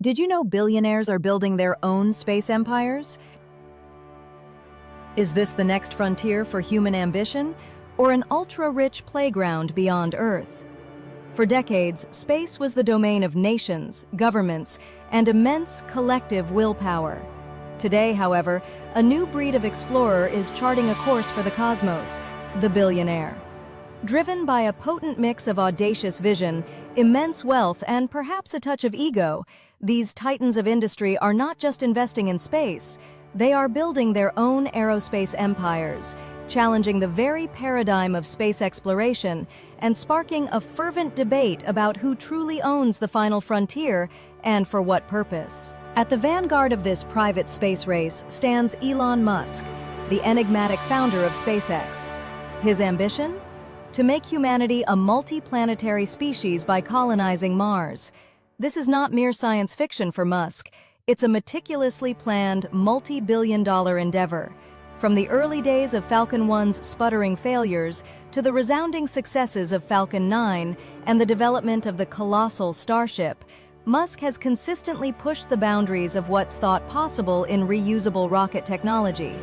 Did you know billionaires are building their own space empires? Is this the next frontier for human ambition, or an ultra-rich playground beyond Earth? For decades, space was the domain of nations, governments, and immense collective willpower. Today, however, a new breed of explorer is charting a course for the cosmos, the billionaire. Driven by a potent mix of audacious vision, immense wealth, and perhaps a touch of ego, these titans of industry are not just investing in space, they are building their own aerospace empires, challenging the very paradigm of space exploration and sparking a fervent debate about who truly owns the final frontier and for what purpose. At the vanguard of this private space race stands Elon Musk, the enigmatic founder of SpaceX. His ambition? To make humanity a multi-planetary species by colonizing Mars. This is not mere science fiction for Musk. It's a meticulously planned, multi-billion-dollar endeavor. From the early days of Falcon 1's sputtering failures to the resounding successes of Falcon 9 and the development of the colossal Starship, Musk has consistently pushed the boundaries of what's thought possible in reusable rocket technology,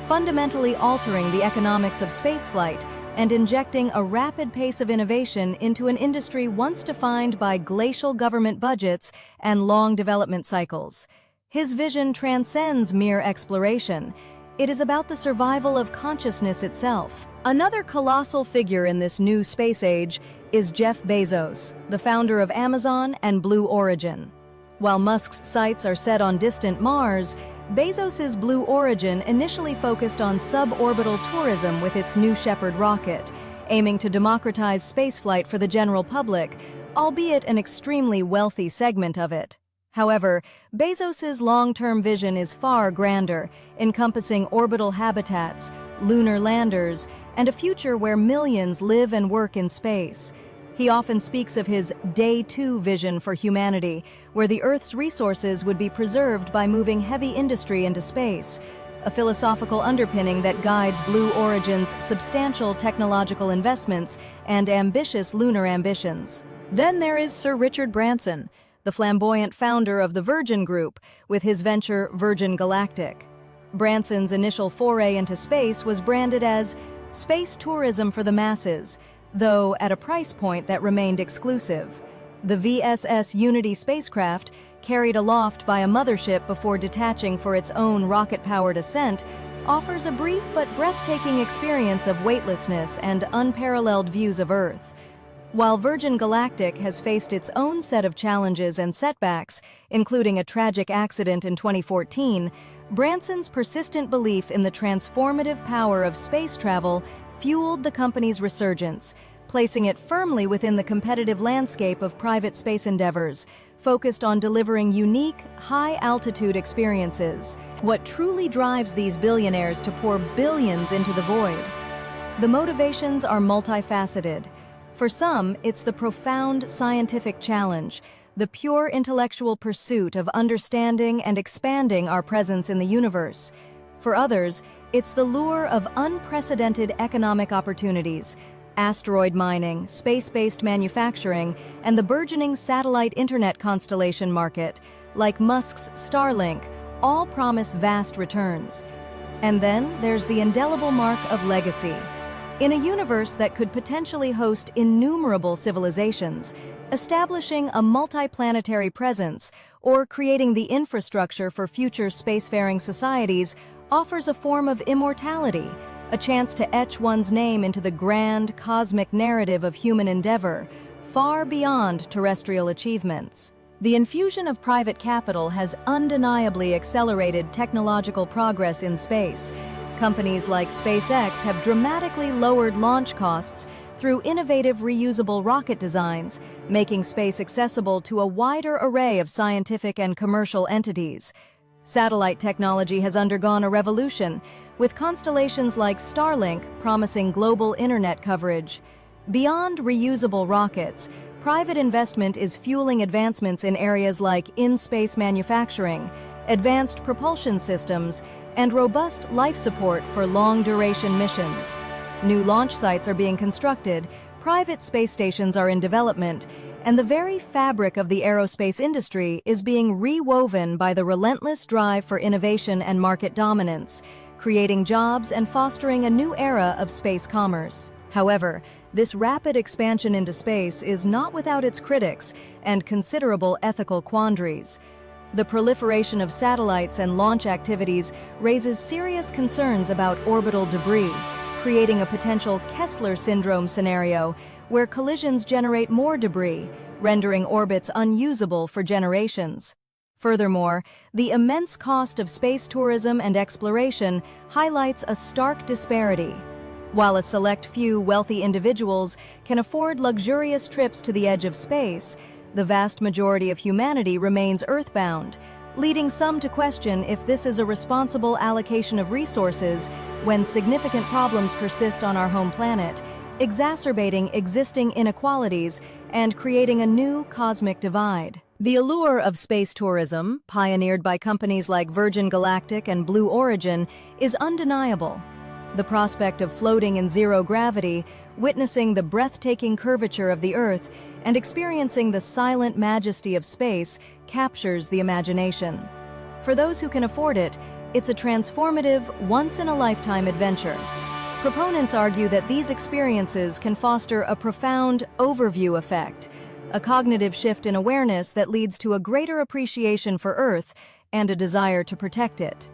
fundamentally altering the economics of spaceflight and injecting a rapid pace of innovation into an industry once defined by glacial government budgets and long development cycles. His vision transcends mere exploration. It is about the survival of consciousness itself. Another colossal figure in this new space age is Jeff Bezos, the founder of Amazon and Blue Origin. While Musk's sights are set on distant Mars, Bezos's Blue Origin initially focused on suborbital tourism with its New Shepard rocket, aiming to democratize spaceflight for the general public, albeit an extremely wealthy segment of it. However, Bezos's long-term vision is far grander, encompassing orbital habitats, lunar landers, and a future where millions live and work in space. He often speaks of his Day 2 vision for humanity, where the Earth's resources would be preserved by moving heavy industry into space, a philosophical underpinning that guides Blue Origin's substantial technological investments and ambitious lunar ambitions. Then there is Sir Richard Branson, the flamboyant founder of the Virgin Group, with his venture Virgin Galactic. Branson's initial foray into space was branded as space tourism for the masses, though at a price point that remained exclusive. The VSS Unity spacecraft, carried aloft by a mothership before detaching for its own rocket-powered ascent, offers a brief but breathtaking experience of weightlessness and unparalleled views of Earth. While Virgin Galactic has faced its own set of challenges and setbacks, including a tragic accident in 2014, Branson's persistent belief in the transformative power of space travel fueled the company's resurgence, placing it firmly within the competitive landscape of private space endeavors, focused on delivering unique, high-altitude experiences. What truly drives these billionaires to pour billions into the void? The motivations are multifaceted. For some, it's the profound scientific challenge, the pure intellectual pursuit of understanding and expanding our presence in the universe. For others, it's the lure of unprecedented economic opportunities, asteroid mining, space-based manufacturing, and the burgeoning satellite internet constellation market, like Musk's Starlink, all promise vast returns. And then there's the indelible mark of legacy. In a universe that could potentially host innumerable civilizations, establishing a multi-planetary presence or creating the infrastructure for future spacefaring societies offers a form of immortality, a chance to etch one's name into the grand, cosmic narrative of human endeavor, far beyond terrestrial achievements. The infusion of private capital has undeniably accelerated technological progress in space. Companies like SpaceX have dramatically lowered launch costs through innovative reusable rocket designs, making space accessible to a wider array of scientific and commercial entities. Satellite technology has undergone a revolution, with constellations like Starlink promising global internet coverage. Beyond reusable rockets, private investment is fueling advancements in areas like in-space manufacturing, advanced propulsion systems, and robust life support for long-duration missions. New launch sites are being constructed, private space stations are in development, and the very fabric of the aerospace industry is being rewoven by the relentless drive for innovation and market dominance, creating jobs and fostering a new era of space commerce. However, this rapid expansion into space is not without its critics and considerable ethical quandaries. The proliferation of satellites and launch activities raises serious concerns about orbital debris, creating a potential Kessler syndrome scenario where collisions generate more debris, rendering orbits unusable for generations. Furthermore, the immense cost of space tourism and exploration highlights a stark disparity. While a select few wealthy individuals can afford luxurious trips to the edge of space, the vast majority of humanity remains earthbound, leading some to question if this is a responsible allocation of resources when significant problems persist on our home planet, exacerbating existing inequalities and creating a new cosmic divide. The allure of space tourism, pioneered by companies like Virgin Galactic and Blue Origin, is undeniable. The prospect of floating in zero gravity, witnessing the breathtaking curvature of the Earth, and experiencing the silent majesty of space captures the imagination. For those who can afford it, it's a transformative, once-in-a-lifetime adventure. Proponents argue that these experiences can foster a profound overview effect, a cognitive shift in awareness that leads to a greater appreciation for Earth and a desire to protect it.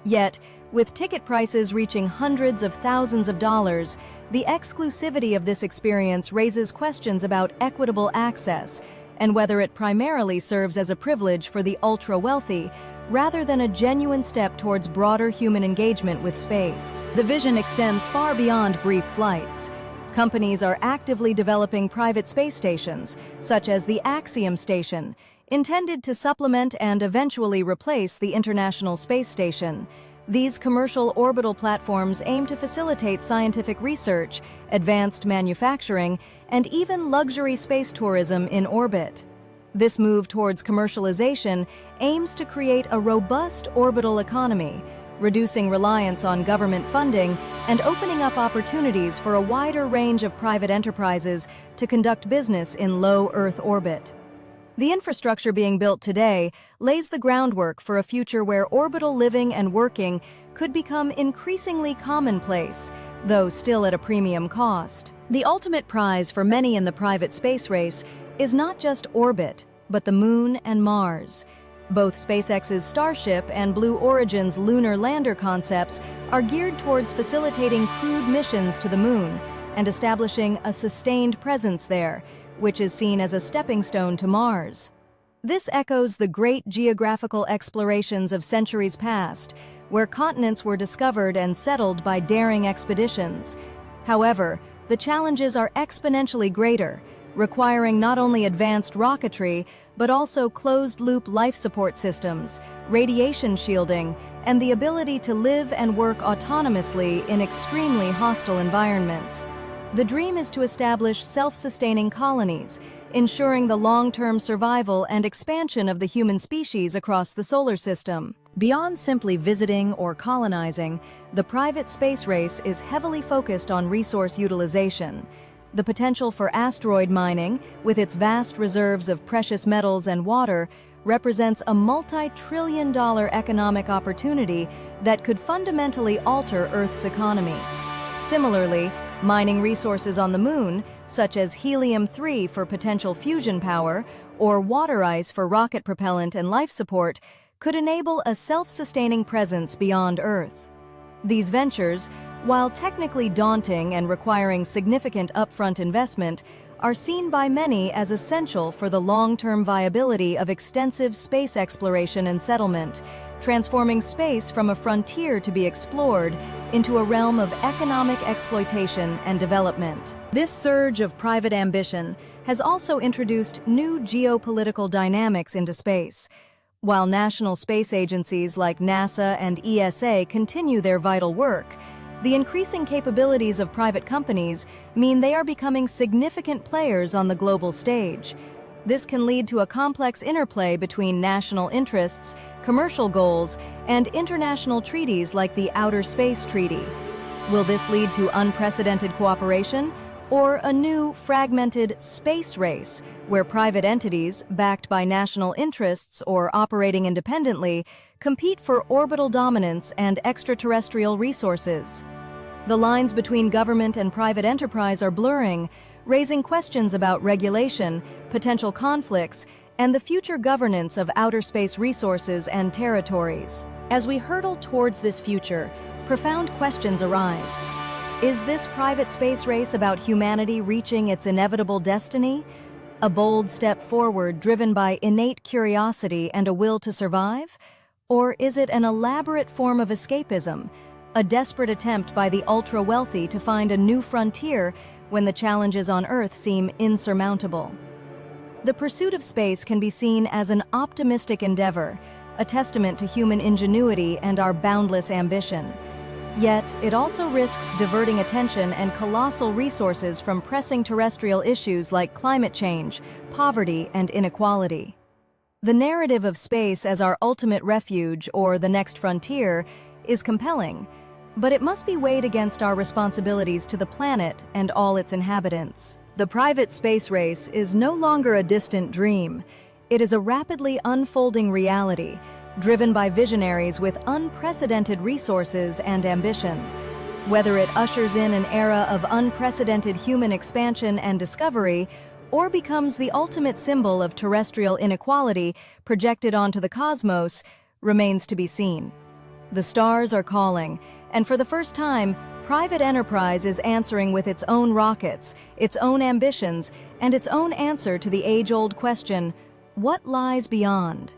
Yet, with ticket prices reaching hundreds of thousands of dollars, the exclusivity of this experience raises questions about equitable access and whether it primarily serves as a privilege for the ultra-wealthy rather than a genuine step towards broader human engagement with space. The vision extends far beyond brief flights. Companies are actively developing private space stations, such as the Axiom Station, intended to supplement and eventually replace the International Space Station. These commercial orbital platforms aim to facilitate scientific research, advanced manufacturing, and even luxury space tourism in orbit. This move towards commercialization aims to create a robust orbital economy, reducing reliance on government funding and opening up opportunities for a wider range of private enterprises to conduct business in low Earth orbit. The infrastructure being built today lays the groundwork for a future where orbital living and working could become increasingly commonplace, though still at a premium cost. The ultimate prize for many in the private space race is not just orbit, but the Moon and Mars. Both SpaceX's Starship and Blue Origin's lunar lander concepts are geared towards facilitating crewed missions to the Moon and establishing a sustained presence there, which is seen as a stepping stone to Mars. This echoes the great geographical explorations of centuries past, where continents were discovered and settled by daring expeditions. However, the challenges are exponentially greater, requiring not only advanced rocketry, but also closed-loop life support systems, radiation shielding, and the ability to live and work autonomously in extremely hostile environments. The dream is to establish self-sustaining colonies, ensuring the long-term survival and expansion of the human species across the solar system. Beyond simply visiting or colonizing, the private space race is heavily focused on resource utilization. The potential for asteroid mining, with its vast reserves of precious metals and water, represents a multi-trillion-dollar economic opportunity that could fundamentally alter Earth's economy. Similarly, mining resources on the Moon, such as helium-3 for potential fusion power or water ice for rocket propellant and life support, could enable a self-sustaining presence beyond Earth. These ventures, while technically daunting and requiring significant upfront investment, are seen by many as essential for the long-term viability of extensive space exploration and settlement, transforming space from a frontier to be explored into a realm of economic exploitation and development. This surge of private ambition has also introduced new geopolitical dynamics into space. While national space agencies like NASA and ESA continue their vital work, the increasing capabilities of private companies mean they are becoming significant players on the global stage. This can lead to a complex interplay between national interests, commercial goals, and international treaties like the Outer Space Treaty. Will this lead to unprecedented cooperation, Or a new, fragmented space race, where private entities, backed by national interests or operating independently, compete for orbital dominance and extraterrestrial resources. The lines between government and private enterprise are blurring, raising questions about regulation, potential conflicts, and the future governance of outer space resources and territories. As we hurtle towards this future, profound questions arise. Is this private space race about humanity reaching its inevitable destiny? A bold step forward driven by innate curiosity and a will to survive? Or is it an elaborate form of escapism, a desperate attempt by the ultra-wealthy to find a new frontier when the challenges on Earth seem insurmountable? The pursuit of space can be seen as an optimistic endeavor, a testament to human ingenuity and our boundless ambition. Yet, it also risks diverting attention and colossal resources from pressing terrestrial issues like climate change, poverty, and inequality. The narrative of space as our ultimate refuge or the next frontier is compelling, but it must be weighed against our responsibilities to the planet and all its inhabitants. The private space race is no longer a distant dream. It is a rapidly unfolding reality, driven by visionaries with unprecedented resources and ambition. Whether it ushers in an era of unprecedented human expansion and discovery, or becomes the ultimate symbol of terrestrial inequality projected onto the cosmos, remains to be seen. The stars are calling, and for the first time, private enterprise is answering with its own rockets, its own ambitions, and its own answer to the age-old question, what lies beyond?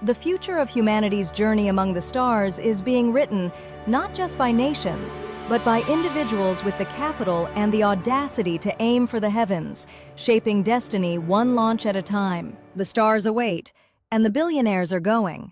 The future of humanity's journey among the stars is being written not just by nations, but by individuals with the capital and the audacity to aim for the heavens, shaping destiny one launch at a time. The stars await, and the billionaires are going.